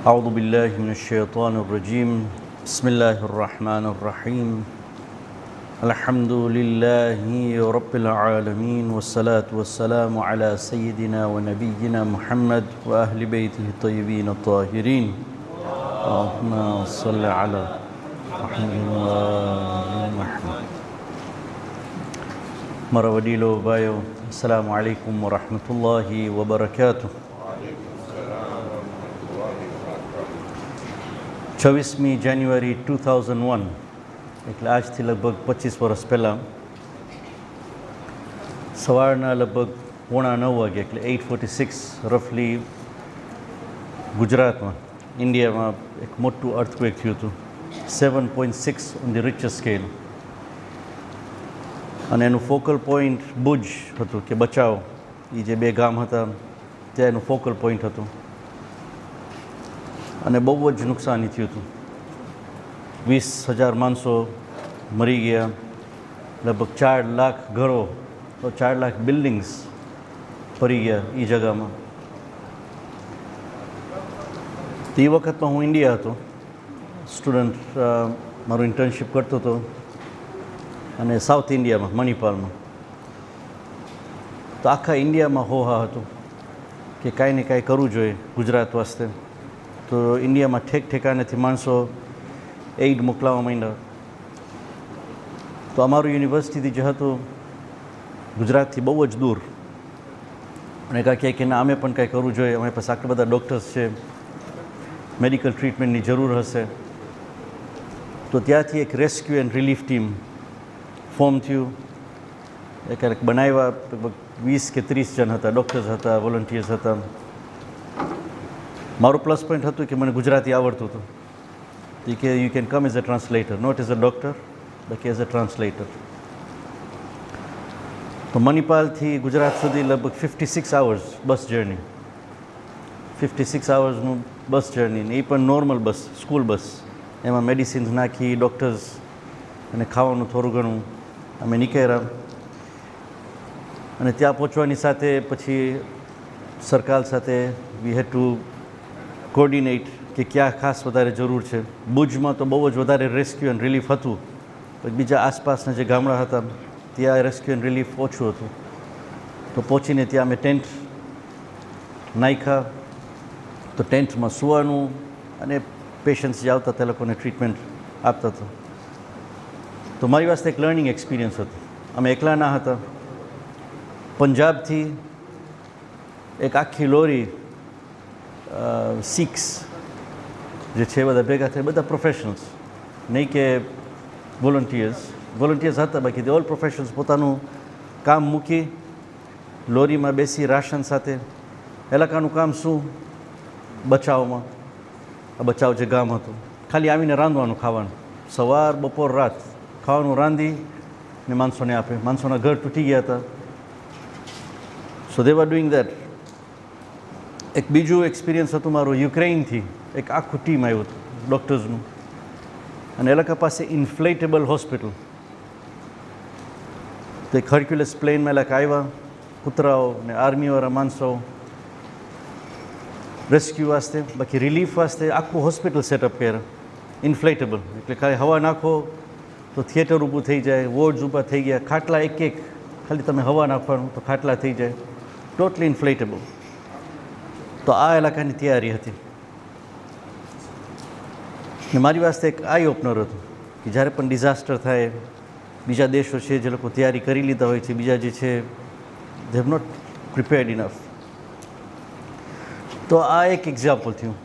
أعوذ بالله من الشيطان الرجيم بسم الله الرحمن الرحيم الحمد لله رب العالمين والصلاة والسلام على سيدنا ونبينا محمد وأهل بيته الطيبين الطاهرين اللهم صل على محمد وآل محمد مروديلو بايو السلام عليكم ورحمة الله وبركاته 26 જાન્યુઆરી 2001 એટલે આજથી લગભગ 25 વર્ષ પહેલાં સવારના લગભગ 8:45 વાગે એટલે 8:46 રફલી ગુજરાતમાં ઇન્ડિયામાં એક મોટું અર્થક્વેક થયું હતું 7.6 ઓન ધી રિચર સ્કેલ અને એનું ફોકલ પોઈન્ટ ભુજ હતું કે બચાવ એ જે બે ગામ હતા ત્યાં એનું ફોકલ પોઈન્ટ હતું અને બહુ જ નુકસાની થયું હતું 20,000 માણસો મરી ગયા, લગભગ 4 લાખ ઘરો તો 4 લાખ બિલ્ડિંગ્સ પડી ગયા એ જગામાં. તો એ વખતમાં હું ઇન્ડિયા હતો, સ્ટુડન્ટ, મારું ઇન્ટર્નશિપ કરતો હતો અને સાઉથ ઇન્ડિયામાં મણિપાલમાં. તો આખા ઇન્ડિયામાં હોહા હતું કે કાંઈ ને કાંઈ કરવું જોઈએ ગુજરાત વાસ્તે. તો ઇન્ડિયામાં ઠેક ઠેકાણેથી માણસો એઇડ મોકલાવવા માંડ્યા. તો અમારું યુનિવર્સિટીથી જે હતું ગુજરાતથી બહુ જ દૂર, અને કાંઈ કે ના અમે પણ કાંઈ કરવું જોઈએ, અમારી પાસે આટલા બધા ડૉક્ટર્સ છે, મેડિકલ ટ્રીટમેન્ટની જરૂર હશે. તો ત્યાંથી એક rescue and relief team form થયું. એ ક્યારેક બનાવ્યા, લગભગ 20 કે 30 જણ હતા, ડૉક્ટર્સ હતા, વોલન્ટિયર્સ હતા. મારું પ્લસ પોઈન્ટ હતું કે મને ગુજરાતી આવડતું હતું. એ કે you can come as a translator, not as a doctor but as a translator. તો મણિપાલથી ગુજરાત સુધી લગભગ 56 hours bus journey, 56 hours bus journey, ને એ પણ નોર્મલ બસ, સ્કૂલ બસ. એમાં મેડિસિન્સ નાખી, ડૉક્ટર્સ અને ખાવાનું થોડું ઘણું અમે નીકળ્યા. અને ત્યાં પહોંચવાની સાથે પછી સરકાર સાથે વી હેડ ટુ કોર્ડિનેટ કે ક્યાં ખાસ વધારે જરૂર છે. ભુજમાં તો બહુ જ વધારે રેસ્ક્યુ એન્ડ રિલીફ હતું, પણ બીજા આસપાસના જે ગામડા હતા ત્યાં રેસ્ક્યુ એન્ડ રિલીફ ઓછું હતું. તો પહોંચીને ત્યાં અમે ટેન્ટ નાખ્યા. તો ટેન્ટમાં સૂવાનું અને પેશન્ટ્સ જે આવતા તે લોકોને ટ્રીટમેન્ટ આપતા હતા. તો મારી પાસે એક લર્નિંગ એક્સપિરિયન્સ હતું. અમે એકલા ના હતા. પંજાબથી એક આખી લોરી સિક્સ જે છે બધા ભેગા થાય, બધા પ્રોફેશનલ્સ, નહીં કે વોલન્ટિયર્સ હતા, બાકી ઓલ પ્રોફેશનલ્સ પોતાનું કામ મૂકી લોરીમાં બેસી રાશન સાથે. એલાકાનું કામ શું? બચાવમાં. આ બચાવ જે ગામ હતું, ખાલી આવીને રાંધવાનું, ખાવાનું, સવાર બપોર રાત ખાવાનું રાંધી ને માણસોને આપે. માણસોના ઘર તૂટી ગયા હતા. સો દે વર ડુઈંગ દેટ. એક બીજું એક્સપિરિયન્સ હતું મારું યુક્રેઇનથી. એક આખું ટીમ આવ્યું હતું ડૉક્ટર્સનું, અને એ લોકો પાસે ઇન્ફ્લેટેબલ હોસ્પિટલ. તો એક હર્ક્યુલસ પ્લેનમાં એ લોકો આવ્યા, કૂતરાઓ ને આર્મીવાળા માણસો રેસ્ક્યુ વાસ્તે, બાકી રિલીફ વાસ્તે આખું હોસ્પિટલ સેટઅપ કર્યા ઇન્ફ્લેટેબલ. એટલે ખાલી હવા નાખો તો થિયેટર ઊભું થઈ જાય, વોર્ડ્સ ઊભા થઈ ગયા, ખાટલા એક ખાલી તમે હવા નાખવાનું તો ખાટલા થઈ જાય, ટોટલી ઇન્ફ્લેટેબલ. તો આ ઇલાકાની તૈયારી હતી. ને મારી પાસે એક આઈ ઓપનર હતું કે જ્યારે પણ ડિઝાસ્ટર થાય, બીજા દેશો છે જે લોકો તૈયારી કરી લીધા હોય છે, બીજા જે છે they have not prepared enough. તો આ એક એક્ઝામ્પલ થયું.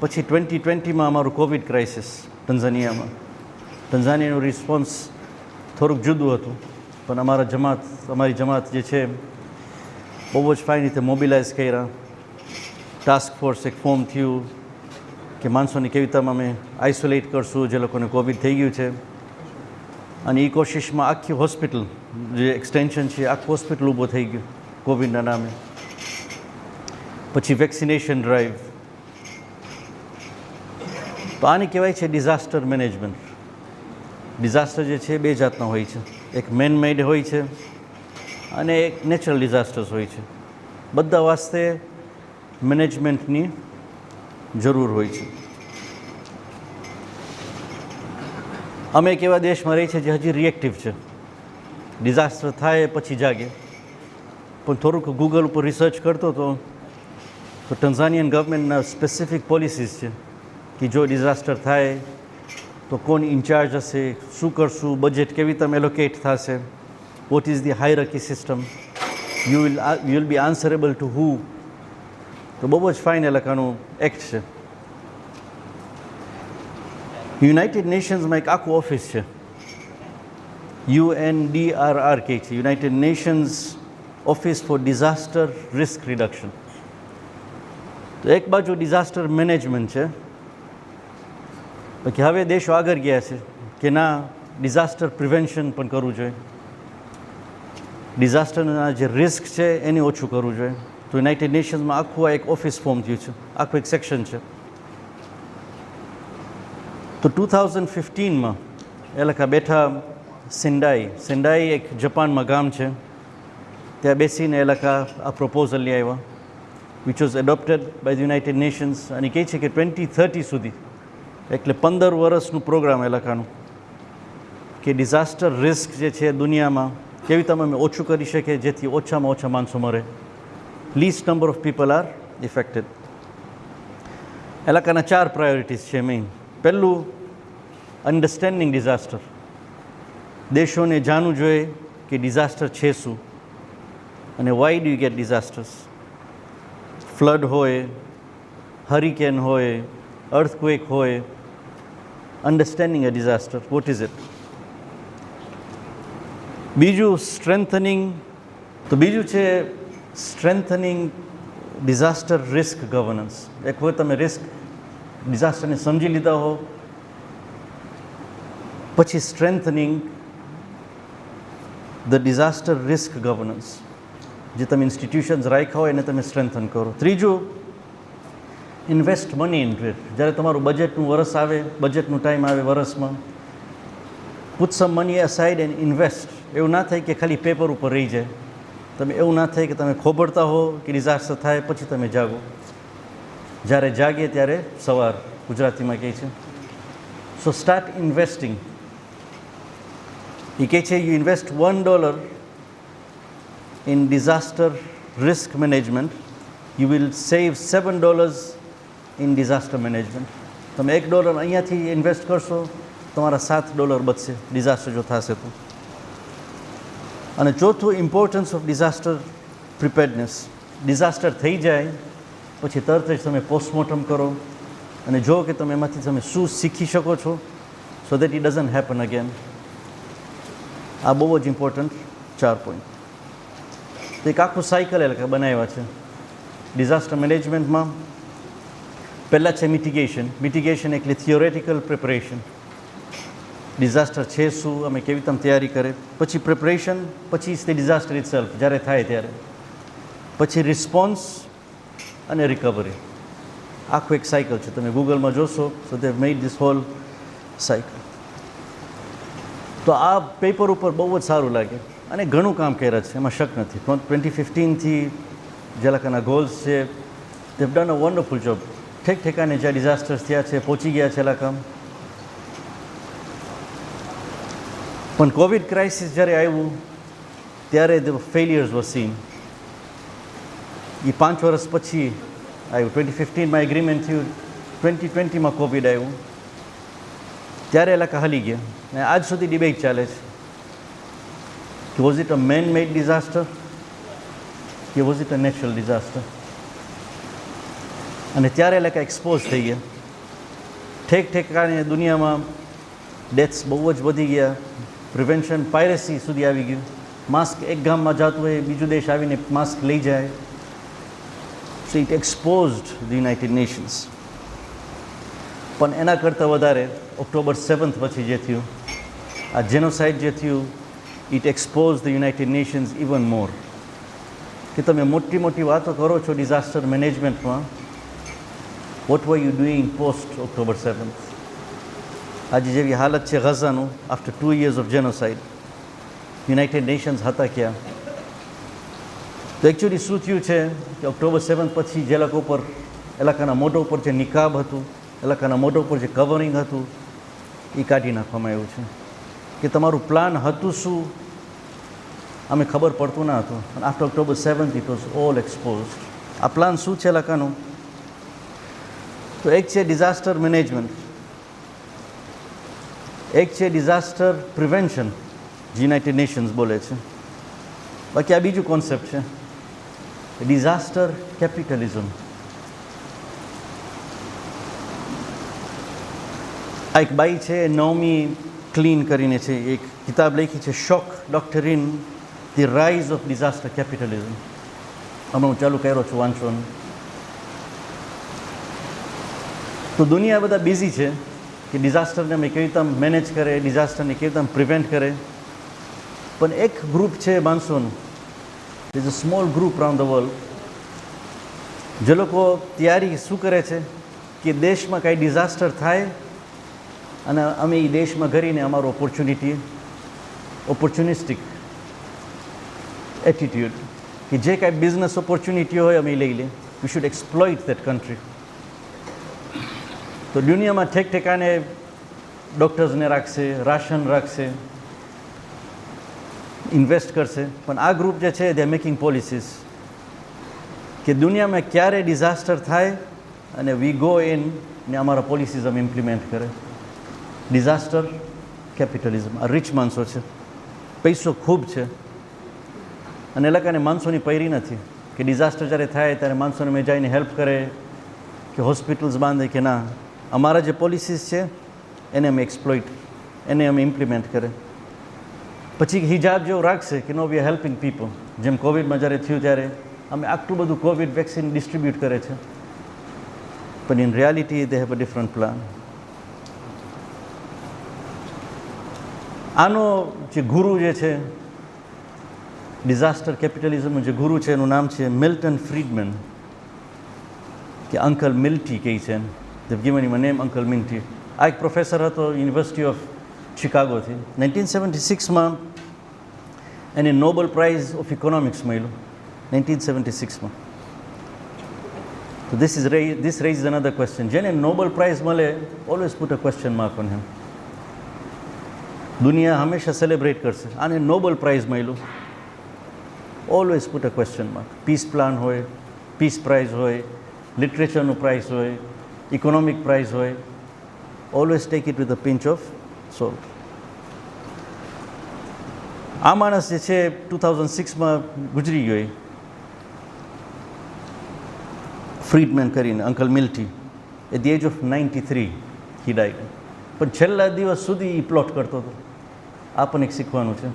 પછી 2020માં અમારું કોવિડ ક્રાઇસિસ ટંઝાનિયામાં. ટંઝાનિયાનું રિસ્પોન્સ થોડુંક જુદું હતું, પણ અમારી જમાત જે છે બહુ જ ફાઇન રીતે મોબિલાઇઝ કર્યા. ટાસ્ક ફોર્સ એક ફોર્મ થયું કે માણસોને કેવી રીતે અમે આઇસોલેટ કરશું જે લોકોને કોવિડ થઈ ગયું છે. અને એ કોશિશમાં આખી હોસ્પિટલ જે એક્સટેન્શન છે, આખું હોસ્પિટલ ઊભો થઈ ગયું કોવિડના નામે. પછી વેક્સિનેશન ડ્રાઈવ. તો આને કહેવાય છે ડિઝાસ્ટર મેનેજમેન્ટ. ડિઝાસ્ટર જે છે બે જાતના હોય છે, એક મેન મેડ હોય છે અને એક નેચરલ ડિઝાસ્ટર્સ હોય છે. બધા વાસ્તે મેનેજમેન્ટની જરૂર હોય છે. અમે એક એવા દેશમાં રહીએ છીએ જે હજી રિએક્ટિવ છે. ડિઝાસ્ટર થાય પછી જાગે. પણ થોડુંક ગૂગલ ઉપર રિસર્ચ કરતો હતો તો ટન્ઝાનિયન ગવર્મેન્ટના સ્પેસિફિક પોલિસીસ છે કે જો ડિઝાસ્ટર થાય તો કોણ ઇન્ચાર્જ હશે, શું કરશું, બજેટ કેવી રીતે એલોકેટ થશે, what is the hierarchy system, you will be answerable to who. તો બહુ જ ફાઇન એલાકાનું એક્ટ છે. યુનાઇટેડ નેશન્સમાં એક આખું ઓફિસ છે, UNDRR કહે છે, United Nations Office for Disaster Risk Reduction. તો એક બાજુ ડિઝાસ્ટર મેનેજમેન્ટ છે, બાકી હવે દેશો આગળ ગયા છે કે ના ડિઝાસ્ટર પ્રિવેન્શન પણ કરવું જોઈએ, ડિઝાસ્ટરના જે રિસ્ક છે એને ઓછું કરવું જોઈએ. તો યુનાઇટેડ નેશન્સમાં આખું આ એક ઓફિસ ફોર્મ થયું છે, આખું એક સેક્શન છે. તો 2015માં એ લખા બેઠા સેન્ડાઈ એક જાપાનમાં ગામ છે, ત્યાં બેસીને એ લખા આ પ્રપોઝલ લઈ આવ્યા, which was adopted by the United Nations. અને કહે છે કે 2030 સુધી, એટલે 15 વર્ષનું પ્રોગ્રામ એ લખાનું, કે ડિઝાસ્ટર રિસ્ક જે છે દુનિયામાં કેવી રીતે અમે ઓછું કરી શકીએ જેથી ઓછામાં ઓછા માણસો મરે, least number of people are affected. એ લખાના 4 પ્રાયોરિટીઝ છે મેઇન. પહેલું, અન્ડરસ્ટેન્ડિંગ ડિઝાસ્ટર. દેશોને જાણવું જોઈએ કે ડિઝાસ્ટર છે શું અને why do you get disasters. Flood હોય, હરિકેન હોય, અર્થક્વેક હોય, understanding a disaster, what is it. બીજું સ્ટ્રેન્થનિંગ. તો બીજું છે સ્ટ્રેન્થનિંગ ડિઝાસ્ટર રિસ્ક ગવર્નન્સ. એક હોય તમે રિસ્ક ડિઝાસ્ટરને સમજી લીધા હો, પછી strengthening the disaster risk governance, જે તમે ઇન્સ્ટિટ્યુશન્સ રાખ્યા હોય એને તમે સ્ટ્રેન્થન કરો. ત્રીજું, ઇન્વેસ્ટ મની ઇન્ટુ ઇટ. જ્યારે તમારું બજેટનું વરસ આવે, બજેટનું ટાઈમ આવે વરસમાં, put some money aside and invest. એવું ના થાય કે ખાલી પેપર ઉપર રહી જાય. તમે એવું ના થાય કે તમે ખોબરતા હો કે ડિઝાસ્ટર થાય પછી તમે જાગો. જ્યારે જાગે ત્યારે સવાર, ગુજરાતીમાં કહે છે. સો સ્ટાર્ટ ઇન્વેસ્ટિંગ. એ કહે છે you invest $1 in disaster risk management, you will save $7 in disaster management. તમે $1 અહીંયાથી ઇન્વેસ્ટ કરશો, તમારા $7 બચશે ડિઝાસ્ટર જો થશે તો. અને ચોથું, importance of disaster preparedness. Disaster થઈ જાય પછી તરત જ તમે પોસ્ટમોર્ટમ કરો અને જો કે તમે એમાંથી તમે શું શીખી શકો છો, so that it doesn't happen again. આ બહુ જ ઇમ્પોર્ટન્ટ 4 પોઈન્ટ. તો એક આખું સાયકલ એ લોકો બનાવ્યા છે ડિઝાસ્ટર મેનેજમેન્ટમાં. પહેલાં છે મિટિગેશન. મિટિગેશન એટલે થિયોરેટિકલ પ્રિપરેશન. ડિઝાસ્ટર છે શું, અમે કેવી રીતે તૈયારી કરે. પછી પ્રિપરેશન, પછી તે ડિઝાસ્ટર ઇટસેલ્ફ જ્યારે થાય ત્યારે. પછી રિસ્પોન્સ અને રિકવરી. આખું એક સાયકલ છે, તમે ગૂગલમાં જોશો. સો દે મેડ ધીસ હોલ સાયકલ. તો આ પેપર ઉપર બહુ જ સારું લાગે અને ઘણું કામ કર્યા છે, એમાં શક નથી. 2015થી જે લોકોના ગોલ્સ છે, દેવ ડન અ વન્ડરફુલ જોબ. ઠેક ઠેકાને જ્યાં ડિઝાસ્ટર્સ થયા છે પહોંચી ગયા છે એ કામ. પણ કોવિડ ક્રાઇસિસ જ્યારે આવ્યું ત્યારે ધ ફેલિયર્સ વર સીન. એ 5 વર્ષ પછી આવ્યું. 2015માં એગ્રીમેન્ટ થયું, 2020માં કોવિડ આવ્યું, ત્યારે એ લોકો હલી ગયા. અને આજ સુધી ડિબેટ ચાલે છે, was it a man-made disaster or was it a natural disaster? અને ત્યારે એટલે એક્સપોઝ થઈ ગયા. ઠેક ઠેકાને દુનિયામાં ડેથ્સ બહુ જ વધી ગયા. પ્રિવેન્શન પાયરેસી સુધી આવી ગયું. માસ્ક એક ગામમાં જતું હોય, બીજું દેશ આવીને માસ્ક લઈ જાય. So it exposed the United Nations. પણ એના કરતાં વધારે ઓક્ટોબર 7 પછી જે થયું, આ જેનોસાઇડ જે થયું, it expose the United Nations even more. કે તમે મોટી મોટી વાતો કરો છો ડિઝાસ્ટર મેનેજમેન્ટમાં, what were you doing post October 7? આજે જેવી હાલત છે ગઝાનું, after 2 years of genocide, United Nations હતા ક્યાં? તો એકચ્યુઅલી શું થયું છે કે ઓક્ટોબર 7 પછી જે લોકો ઉપર એ લોકોના મોઢા ઉપર જે નિકાબ હતું, એ લોકોના મોઢા ઉપર જે કવરિંગ હતું, એ કાઢી નાખવામાં આવ્યું છે કે તમારું પ્લાન હતું શું અમે ખબર પડતું ના હતું. અને after October 7th it was all exposed. આ પ્લાન શું છે લોકોનું? તો એક છે ડિઝાસ્ટર મેનેજમેન્ટ, એક છે ડિઝાસ્ટર પ્રિવેન્શન, જે યુનાઇટેડ નેશન્સ બોલે છે. બાકી આ બીજું કોન્સેપ્ટ છે ડિઝાસ્ટર કેપિટલિઝમ. આ એક બાઈ છે નોમી ક્લીન કરીને છે, એક કિતાબ લખી છે shock doctrine the rise of disaster capitalism. હમણાં હું ચાલુ કર્યો છું વાંચવાનું. તો દુનિયા બધા બિઝી છે કે ડિઝાસ્ટરને અમે કેવી રીતે મેનેજ કરે, ડિઝાસ્ટરને કેવી રીતે પ્રિવેન્ટ કરે. પણ એક ગ્રુપ છે માણસોનું, is a small group around the world, જે લોકો તૈયારી શું કરે છે કે દેશમાં કાંઈ ડિઝાસ્ટર થાય અને અમે એ દેશમાં કરીને અમારું ઓપોર્ચ્યુનિસ્ટિક એટીટ્યુડ કે જે કાંઈ બિઝનેસ ઓપોર્ચ્યુનિટી હોય અમે લઈ લઈએ. We should exploit that country. તો દુનિયામાં ઠેક ઠેકાને ડૉક્ટર્સને રાખશે, રાશન રાખશે, ઇન્વેસ્ટ કરશે. પણ આ ગ્રુપ જે છે દે આર મેકિંગ પોલિસીસ કે દુનિયામાં ક્યારે ડિઝાસ્ટર થાય અને વી ગો ઇન ને અમારા પોલિસીસ અમે ઇમ્પ્લિમેન્ટ કરે. Disaster capitalism. આ રિચ માણસો છે, પૈસો ખૂબ છે, અને એ લોકોને માણસોની પૈરી નથી કે ડિઝાસ્ટર જ્યારે થાય ત્યારે માણસોને મેં જઈને હેલ્પ કરે કે હોસ્પિટલ્સ બાંધે કે ના. અમારા જે પોલિસીસ છે એને અમે એક્સપ્લોઇટ, એને અમે ઇમ્પ્લિમેન્ટ કરે. પછી હિજાબ જેવું રાખશે કે નો વી આર હેલ્પિંગ પીપલ. જેમ કોવિડમાં જ્યારે થયું ત્યારે અમે આટલું બધું કોવિડ વેક્સિન ડિસ્ટ્રીબ્યુટ કરે છે, પણ in reality they have a different plan. આનો જે ગુરુ જે છે ડિઝાસ્ટર કેપિટલિઝમનું જે ગુરુ છે એનું નામ છે મિલ્ટન ફ્રીડમેન, કે અંકલ મિલ્ટી કહે છે. They've given him a name, Uncle Minty. આ એક પ્રોફેસર હતો યુનિવર્સિટી ઓફ શિકાગોથી. 1976માં એને નોબેલ પ્રાઇઝ ઓફ ઇકોનોમિક્સ મળ્યું, 1976માં. તો this raises another question. જેને નોબેલ પ્રાઇઝ મળે, always put a question mark on him. દુનિયા હંમેશા સેલિબ્રેટ કરશે. આને નોબેલ પ્રાઇઝ મળ્યું, always put a question mark. Peace plan હોય, પીસ પ્રાઇઝ હોય, લિટરેચરનું પ્રાઇઝ હોય, ઇકોનોમિક પ્રાઇઝ હોય, always take it with a pinch of salt. આ માણસ જે છે 2006માં ગુજરી ગયો, ફ્રીડમેન કરીને, uncle Milty. At the age of 93 he died. પણ છેલ્લા દિવસ સુધી એ પ્લોટ કરતો હતો. આ પણ એક શીખવાનું છે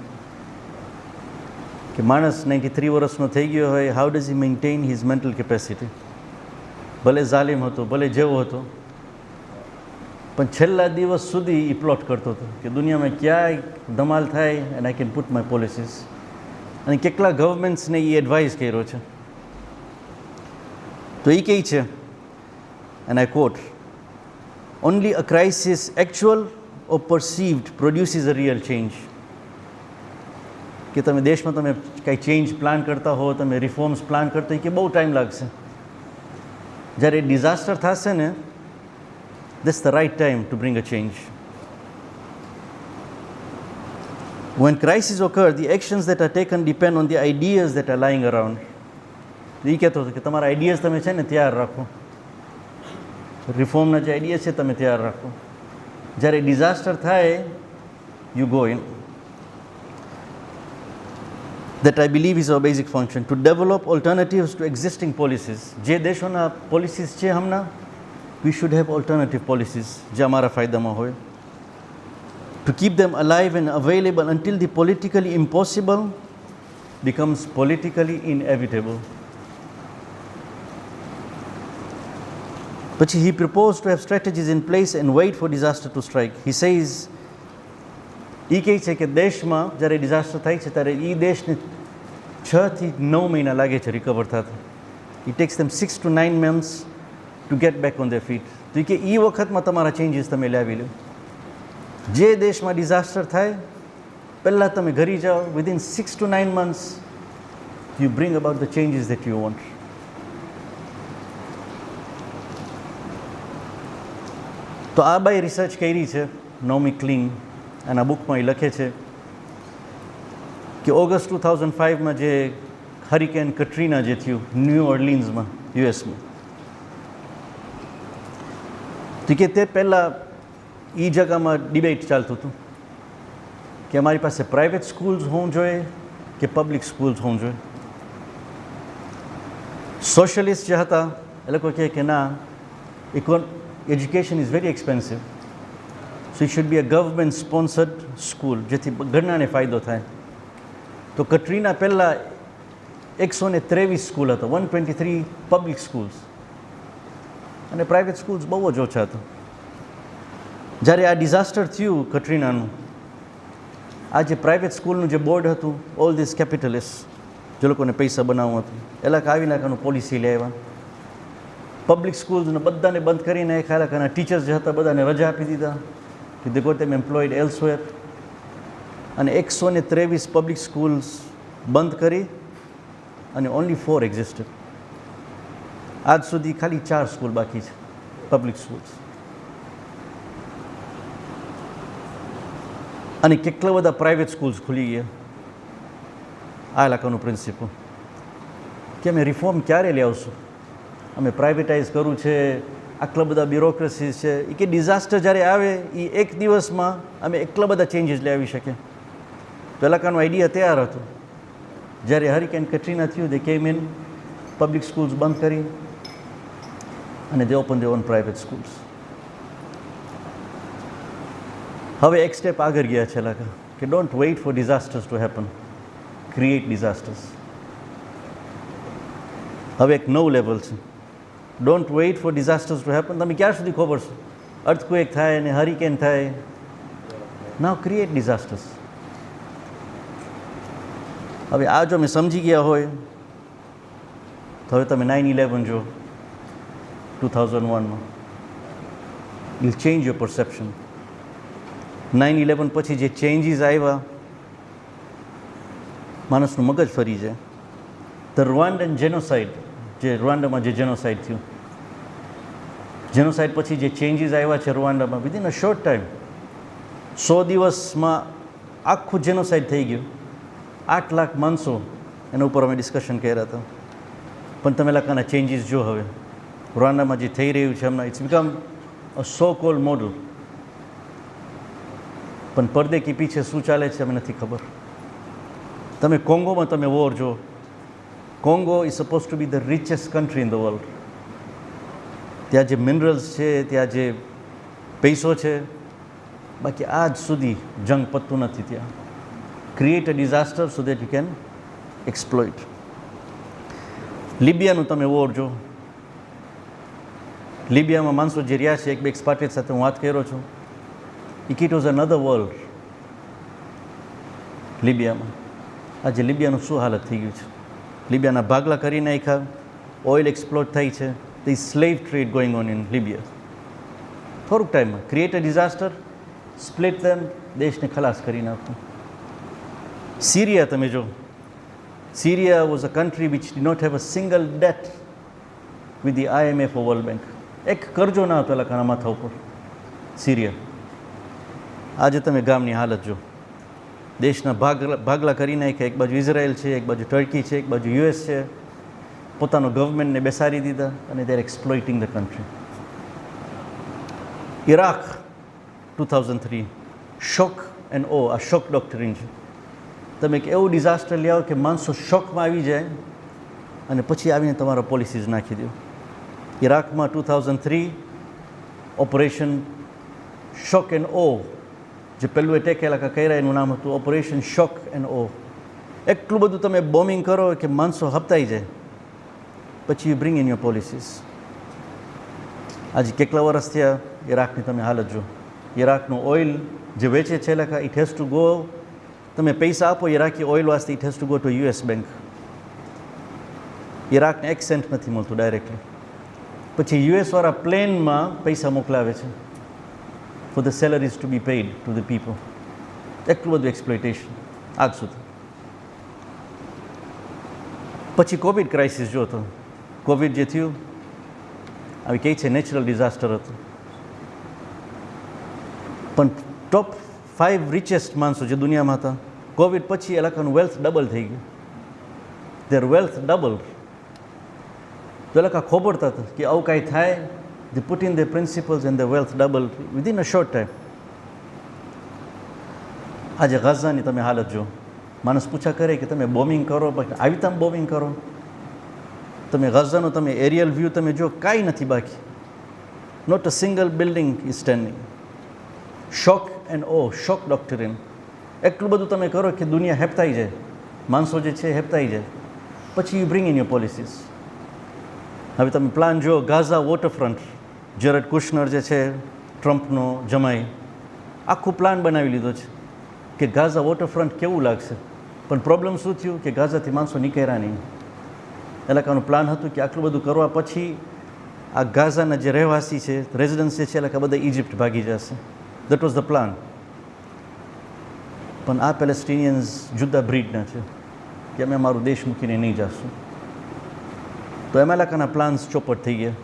કે માણસ 93 વર્ષનો થઈ ગયો હોય, how does he maintain his mental capacity. ભલે ઝાલિમ હતો, ભલે જેવો હતો, પણ છેલ્લા દિવસ સુધી એ પ્લોટ કરતો હતો કે દુનિયામાં ક્યાંય ધમાલ થાય and I can put my policies. અને કેટલા ગવર્મેન્ટ્સને એ એડવાઇસ કર્યો છે. તો એ કહે છે, and I quote, only a crisis, actual or perceived, produces a real change. કે તમે દેશમાં તમે કાંઈ ચેન્જ પ્લાન કરતા હો, તમે રિફોર્મ્સ પ્લાન કરતા હોય કે બહુ ટાઈમ લાગશે. જ્યારે ડિઝાસ્ટર થશે ને, that's the right time to bring a change. When crises occur, the actions that are taken depend on the ideas that are lying around. એ કહેતો હતો કે તમારા આઈડિયાઝ તમે છે ને તૈયાર રાખો, રિફોર્મના જે આઈડિયા છે તમે તૈયાર રાખો. જ્યારે ડિઝાસ્ટર થાય, you go in. That I believe is our basic function, to develop alternatives to existing policies. જે દેશોના પોલિસીસ છે હમણાં, we should have alternative policies જે અમારા ફાયદામાં હોય. To keep them alive and available until the politically impossible becomes politically inevitable. But he proposed to have strategies in place and wait for disaster to strike. He says, એ કહે છે કે દેશમાં જ્યારે disaster થાય છે ત્યારે એ દેશને 6 થી 9 મહિના લાગે છે રિકવર થતા. It takes them 6 to 9 months to get back on their feet. તો કે એ વખતમાં તમારા ચેન્જીસ તમે લાવી લો. જે દેશમાં ડિઝાસ્ટર થાય પહેલાં તમે ઘરી જાઓ, within 6 to 9 months you bring about the changes that you want. તો આ બાય રિસર્ચ કરી છે નોમી ક્લીન, એના બુકમાં એ લખે છે કે ઓગસ્ટ 2005માં જે હરિકેન કટરીના જે થયું ન્યૂ ઓર્લિન્સમાં યુએસમાં, તો કે તે પહેલાં એ જગામાં ડિબેટ ચાલતું હતું કે અમારી પાસે પ્રાઇવેટ સ્કૂલ્સ હોવું જોઈએ કે પબ્લિક સ્કૂલ્સ હોવું જોઈએ. સોશિયલિસ્ટ જે હતા એ લોકો કહે કે ના, education is very expensive, so it should be a government sponsored school, જેથી ઘણાને ફાયદો થાય. તો કટરીના પહેલાં 123 સ્કૂલ હતો, 123 પબ્લિક સ્કૂલ્સ, અને પ્રાઇવેટ સ્કૂલ્સ બહુ જ ઓછા હતા. જ્યારે આ ડિઝાસ્ટર થયું કટરીનાનું, આ જે પ્રાઇવેટ સ્કૂલનું જે બોર્ડ હતું, ઓલ ધીસ કેપિટલિસ્ટ જે લોકોને પૈસા બનાવવું હતું, એલા આવી નાખવાનું પોલિસી લે આવ્યા. પબ્લિક સ્કૂલ્સને બધાને બંધ કરીને નાખ્યા, એના ટીચર્સ જે હતા બધાને રજા આપી દીધા કે દે ગોટ ધેમ એમ્પ્લોયડ એલ્સવેર. અને 123 પબ્લિક સ્કૂલ્સ બંધ કરી અને ઓનલી 4 એક્ઝિસ્ટેડ. આજ સુધી ખાલી 4 સ્કૂલ બાકી છે પબ્લિક સ્કૂલ્સ. અને કેટલા બધા પ્રાઇવેટ સ્કૂલ્સ ખુલી ગયા. આ ઇલાકાનું પ્રિન્સિપલ કે અમે રિફોર્મ ક્યારે લઈ આવશું, અમે પ્રાઇવેટાઇઝ કરવું છે, આટલા બધા બ્યુરોક્રેસીસ છે, એ કે ડિઝાસ્ટર જ્યારે આવે એ એક દિવસમાં અમે એટલા બધા ચેન્જીસ લઈ આવી શકીએ. તો ઇલાકાનો આઈડિયા તૈયાર હતો. જ્યારે હરિકેન કટરીના થયું, દે કેમ ઇન, પબ્લિક સ્કૂલ્સ બંધ કરી અને they open their own private schools. હવે એક સ્ટેપ આગળ ગયા છે ઇલાકા કે don't wait for disasters to happen, create disasters. હવે એક નવું લેવલ છે, don't wait for disasters to happen. તમે ક્યાં સુધી ખબર છે અર્થક્વેક થાય અને હરિકેન થાય? નાઉ ક્રિએટ ડિઝાસ્ટર્સ. હવે આ જો મેં સમજી ગયા હોય તો હવે તમે 9/11 જો 2001માં, વિલ ચેન્જ યોર પરસેપ્શન. 9/11 પછી જે ચેન્જીસ આવ્યા, માણસનું મગજ ફરી જાય. ધ રુવાન્ડન જેનોસાઇડ, જે રુવાન્ડામાં જે જેનોસાઇડ થયું, જેનોસાઇડ પછી જે ચેન્જીસ આવ્યા છે રુવાન્ડામાં, વિધિન અ શોર્ટ ટાઈમ 100 દિવસમાં આખું જેનોસાઇડ થઈ ગયું. 8 લાખ માણસો, એના ઉપર અમે ડિસ્કશન કર્યા હતા. પણ તમે લખાના ચેન્જીસ જો હવે રુવાન્ડામાં જે થઈ રહ્યું છે હમણાં, it's become a so called model. પણ પડદે કી પીછે શું ચાલે છે અમને નથી ખબર. તમે કોંગોમાં તમે વોર જો, Congo is suppose two B the richest country in the world. ત્યાં જે મિનરલ્સ છે, ત્યાં જે પૈસો છે, બાકી આજ સુધી જંગ પતતું નથી ત્યાં. Create a disaster so that you can exploit. લિબિયાનું તમે વોર જો, લિબિયામાં માણસો જે રહ્યા છે, એક બે એક્સપાર્ટેટ સાથે હું વાત કર્યો છું, ઇટ વોઝ અનધર વર્લ્ડ લિબિયામાં. આજે લિબિયાનું શું હાલત થઈ ગયું છે? લિબિયાના ભાગલા કરી નાખ્યા, ઓઇલ એક્સપ્લોટ થાય છે, the slave trade going on in Libya. થોડુંક ટાઈમમાં create a disaster, split them, દેશને ખલાસ કરી નાખવું. સિરિયા તમે જો, Syria was a country which did not have a single debt with the IMF or world bank. એક કરજો ના હતો એલાકાના માથા ઉપર સિરિયા. આજે તમે ગામની હાલત જો, દેશના ભાગલા કરી નાખ્યા. એક બાજુ ઇઝરાયલ છે, એક બાજુ ટર્કી છે, એક બાજુ US છે. પોતાનો ગવર્મેન્ટને બેસાડી દીધા અને they are exploiting the country. Iraq 2003, shock and awe, આ શોક ડોક્ટરીન છે. તમે એક એવું ડિઝાસ્ટર લઈ આવો કે માણસો શોકમાં આવી જાય અને પછી આવીને તમારા પોલિસીઝ નાખી દો. ઇરાકમાં 2003 ઓપરેશન શોક એન્ડ ઓ, જે પહેલું એટેક એલાકા કર્યા એનું નામ હતું ઓપરેશન શોક એન્ડ ઓ. એટલું બધું તમે બોમ્બિંગ કરો કે માણસો હપતાઈ જાય, પછી you bring in your policies. આજે કેટલા વર્ષ થયા ઇરાકની તમે હાલત જો. ઇરાકનું ઓઇલ જે વેચે છે એલાકા, ઇટ હેઝ ટુ ગો, તમે પૈસા આપો ઇરાકી ઓઇલ વાસ્તે, it has to go to US bank. ઇરાકને એક સેન્ટ નથી મળતું ડાયરેક્ટલી. પછી US વાળા પ્લેનમાં પૈસા મોકલાવે છે for the salaries to be paid to the people. એટલું બધું એક્સપ્લોઇટેશન આજ સુધી. પછી કોવિડ ક્રાઇસિસ જો તો, કોવિડ જે થયું આવી કહે છે નેચરલ ડિઝાસ્ટર હતું. પણ ટોપ 5 રિચેસ્ટ માણસો જે દુનિયામાં હતા, કોવિડ પછી એ લોકોનું વેલ્થ ડબલ થઈ ગયું. દેર વેલ્થ ડબલ. તો એ લોકો ખોબરતા હતા કે આવું કાંઈ થાય, they put in their principles and their wealth double within a short time. આજે ગાઝાની તમે હાલત જો, માણસ પૂછા કરે કે તમે બોમ્બિંગ કરો, આવી તમે બોમ્બિંગ કરો, તમે ગાઝાનો તમે એરિયલ વ્યૂ તમે જો, કાંઈ નથી બાકી. Not a single building is standing. Shock and awe, shock doctrine. એટલું બધું તમે કરો કે દુનિયા હેપતાઈ જાય, માણસો જે છે હેપતાઈ જાય. પછી you bring in your policies. હવે તમે પ્લાન જો, ગાઝા વોટરફ્રન્ટ, જેરેડ કુશનર જે છે ટ્રમ્પનો જમાઈ, આખું પ્લાન બનાવી લીધો છે કે ગાઝા વોટરફ્રન્ટ કેવું લાગશે. પણ પ્રોબ્લેમ શું થયું કે ગાઝાથી માણસો નીકળ્યા નહીં. એ લોકોનું પ્લાન હતું કે આટલું બધું કરવા પછી આ ગાઝાના જે રહેવાસી છે, રેઝિડન્સ છે, એ લોકો બધા ઇજિપ્ત ભાગી જશે. That was the plan. પણ આ પેલેસ્ટિનિયન્સ જુદા બ્રીડના છે કે અમે અમારું દેશ મૂકીને નહીં જશું. તો એમાં લોકોના પ્લાન્સ ચોપટ થઈ ગયા.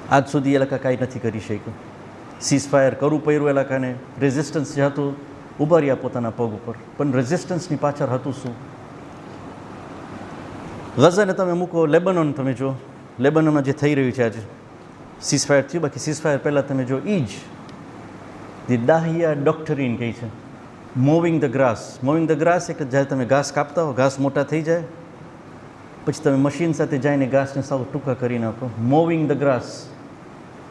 આજ સુધી એ લોકો કાંઈ નથી કરી શક્યું. સીઝ ફાયર કરવું પડ્યું એ લોકોને. રેઝિસ્ટન્સ જે હતું ઊભા રહ્યા પોતાના પગ ઉપર, પણ રેઝિસ્ટન્સની પાછળ હતું શું? ગઝાને તમે મૂકો, લેબનોન તમે જો, લેબનોનમાં જે થઈ રહ્યું છે આજે, સીઝ ફાયર થયું, બાકી સીઝ ફાયર પહેલાં તમે જો, ઈ જ ધી દાહિયા ડોક્ટરીન કહે છે, moving the grass. Moving the grass એટલે જ્યારે તમે ઘાસ કાપતા હો, ઘાસ મોટા થઈ જાય, પછી તમે મશીન સાથે જઈને ઘાસને સાવ ટૂંકા કરી નાખો. Mowing the grass,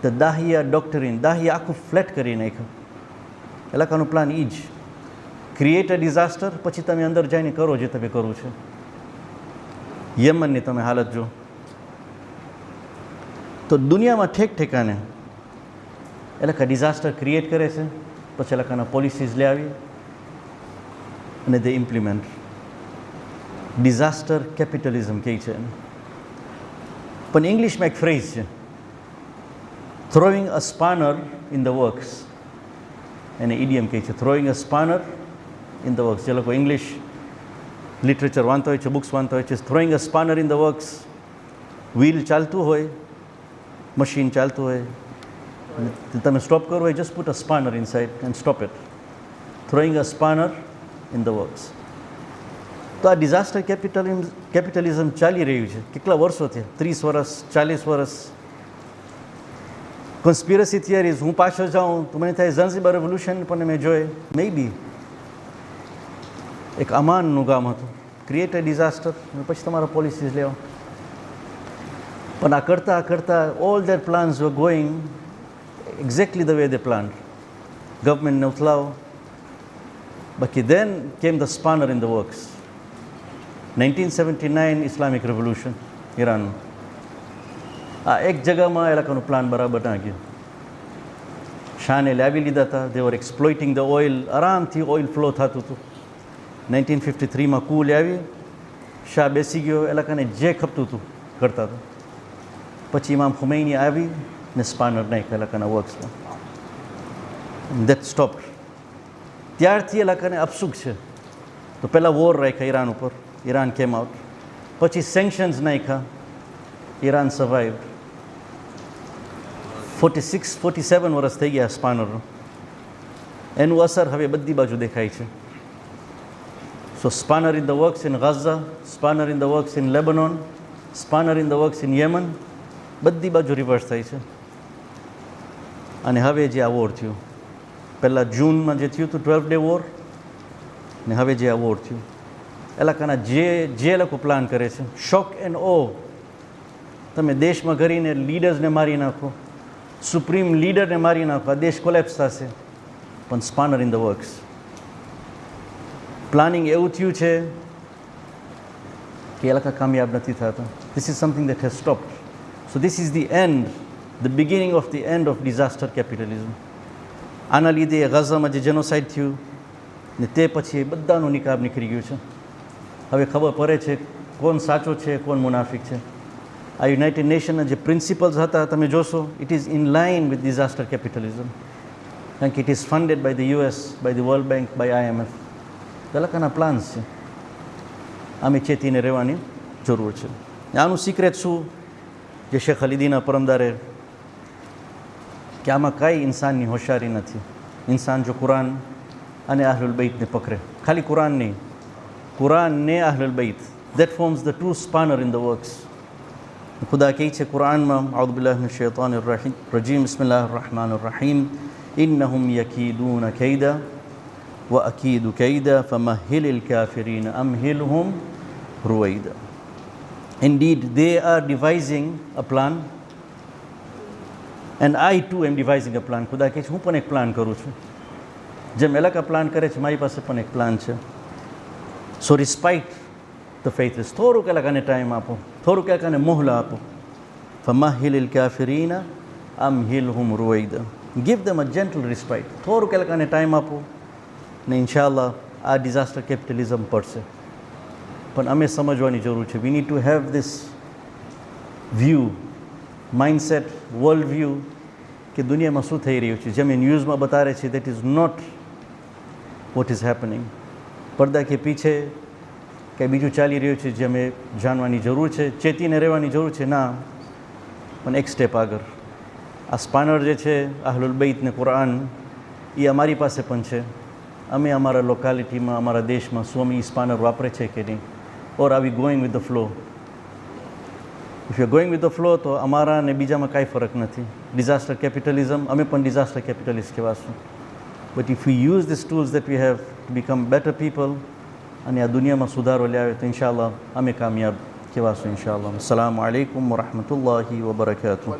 the Dahiya doctrine. Dahiya આખું ફ્લેટ કરી નાખ્યું. એ લોકોનું પ્લાન ઈ જ, ક્રિએટ અ ડિઝાસ્ટર, પછી તમે અંદર જઈને કરો જે તમે કરવું છે. યમનની તમે હાલત જો, તો દુનિયામાં ઠેક ઠેકાને એ લોકો ડિઝાસ્ટર ક્રિએટ કરે છે, પછી એ લોકોના પોલિસીઝ લઈ આવી અને તે ઇમ્પ્લિમેન્ટ. ડિઝાસ્ટર કેપિટલિઝમ કહે છે. પણ ઇંગ્લિશમાં એક ફ્રેઝ છે, throwing a spanner in the works. એને ઇડિયમ કહે છે, throwing a spanner in the works. જે લોકો ઇંગ્લિશ લિટરેચર વાંચતા હોય છે, બુક્સ વાંચતા હોય છે, throwing a spanner in the works. Wheel ચાલતું હોય, મશીન ચાલતું હોય, તમે સ્ટોપ કરવું હોય, just put a spanner inside and stop it. Throwing a spanner in the works. તો આ ડિઝાસ્ટર કેપિટલિઝમ ચાલી રહ્યું છે કેટલા વર્ષોથી, 30 વર્ષ, 40 વર્ષ. કોન્સ્પિરસી થિયરીઝ, હું પાછળ જાઉં તો મને થાય ઝાંઝીબાર રેવોલ્યુશન પણ મેં જોઈ, મે બી એક અમાનનું ગામ હતું, ક્રિએટ અ ડિઝાસ્ટર, પછી તમારા પોલિસીસ લેવા. પણ આ કરતાં all their plans were going exactly the way they plan. ગવર્મેન્ટને ઉથલાવો, બાકી then came the spanner in the works. 1979 Islamic revolution ઈરાનનું. આ એક જગામાં એ લોકોનું પ્લાન બરાબર ના ગયું. શાહને લાવી લીધા હતા, દે વર એક્સપ્લોઇટિંગ ધ ઓઇલ. આરામથી ઓઇલ ફ્લો થતું હતું. 1953માં કૂ લાવી, શાહ બેસી ગયો, એ લોકોને જે ખપતું હતું કરતા હતા. પછી ઇમામ ખુમૈની આવી ને સ્પાનર નાખ્યા એ લોકોના વર્ક્સમાં. That stop. ત્યારથી એ લોકોને અપસુખ છે. તો પહેલાં વોર રાખ્યા ઈરાન ઉપર, ઈરાન કેમ આઉટ. પછી સેન્કશન્સ નાખ્યા, ઈરાન સર્વાઈવ. 47 વર્ષ થઈ ગયા સ્પાનરનું. એનું અસર હવે બધી બાજુ દેખાય છે. So spanner in the works in Gaza, spanner in the works in Lebanon, spanner in the works in Yemen, બધી બાજુ રિવર્સ થઈ છે. અને હવે જે આ વોર થયું, પહેલાં જૂનમાં જે થયું હતું 12 ડે વોર, ને હવે જે આ વોર થયું, એ લોકોના જે લોકો પ્લાન કરે છે, શોક એન્ડ ઓ. તમે દેશમાં કરીને લીડર્સને મારી નાખો, સુપ્રીમ લીડરને મારી નાખો, આ દેશ કોલેપ્સ થશે. પણ સ્પાનર ઇન ધ વર્ક્સ. પ્લાનિંગ એવું થયું છે કે એ લોકો કામયાબ નથી થતા. This is something that has stopped. So this is the end, the beginning of the end of disaster capitalism. આના લીધે ગાઝામાં જે જેનોસાઇડ થયું ને તે પછી બધાનું નિકાબ નીકળી ગયું છે. હવે ખબર પડે છે કોણ સાચો છે, કોણ મુનાફિક છે. આ યુનાઇટેડ નેશનના જે પ્રિન્સિપલ્સ હતા, તમે જોશો, it is in line with disaster capitalism. કારણ કે it is funded by the US, by the world bank, by IMF. એ લોકોના પ્લાન્સ છે. અમે ચેતીને રહેવાની જરૂર છે. આનું સિક્રેટ શું, જે શેખ અલીદીના પરમદારે કે આમાં કાંઈ ઇન્સાનની હોશિયારી નથી. ઇન્સાન જો કુરાન અને અહલુલ બૈતને પકડે, ખાલી કુરાન નહીં, કુરાન ને અહલુલ બૈત, that forms the true spanner in the works. ખુદા કહે છે કુરાનમાં, અઉઝુ બિલ્લાહિ મિનશ શૈતાનિર રજીમ, બિસ્મિલ્લાહિર rahmanir rahim, ઇન્નહુમ યકીદૂન કૈદા વ અકીદુ કૈદા ફમહિલિલ કાફિરીન અમહિલહુમ રૂવૈદા. Indeed, they are devising a plan and I too am devising a plan. ખુદા કહે છે હું પણ એક પ્લાન કરું છું. જેમ એલાકા પ્લાન કરે છે, મારી પાસે પણ એક પ્લાન છે. So respite the faithless. થોડુંક એલાકાને ટાઈમ આપો, થોડુંક એલાકાને મોહલા આપો. ફમહિલિલ કાફિરીન અમહિલહુમ રૂવૈદા. Give them a gentle respite. થોડુંક એલાકાને ટાઈમ આપો ને ઇન્શાઅલ્લાહ આ ડિઝાસ્ટર કેપિટલિઝમ પડશે. પણ અમે સમજવાની જરૂર છે. We need to have this view, mindset, world view કે દુનિયામાં શું થઈ રહ્યું છે. જેમ એ ન્યૂઝમાં બતાવે છે, that is not what is happening. પડદા કે પીછે કંઈ બીજું ચાલી રહ્યું છે જે અમે જાણવાની જરૂર છે, ચેતીને રહેવાની જરૂર છે. ના, પણ એક સ્ટેપ આગળ. આ સ્પાનર જે છે અહલુલ બૈત ને કુરાન, એ અમારી પાસે પણ છે. અમે અમારા લોકાલિટીમાં, અમારા દેશમાં શું અમે એ સ્પાનર વાપરે છે કે નહીં? Or are we going with the flow? If you going with the flow તો અમારા અને બીજામાં કાંઈ ફરક નથી. ડિઝાસ્ટર કેપિટલિઝમ, અમે પણ ડિઝાસ્ટર કેપિટલિસ્ટ કહેવાશું. But if you use this tools that we have to become better people અને આ દુનિયામાં સુધારો લાવે તો ઇન્શાઅલ્લાહ અમે કામયાબ કહેવાશું ઇન્શાઅલ્લાહ. અસ્સલામુ અલૈકુમ વરહમતુલ્લાહિ વબરકાતુહ.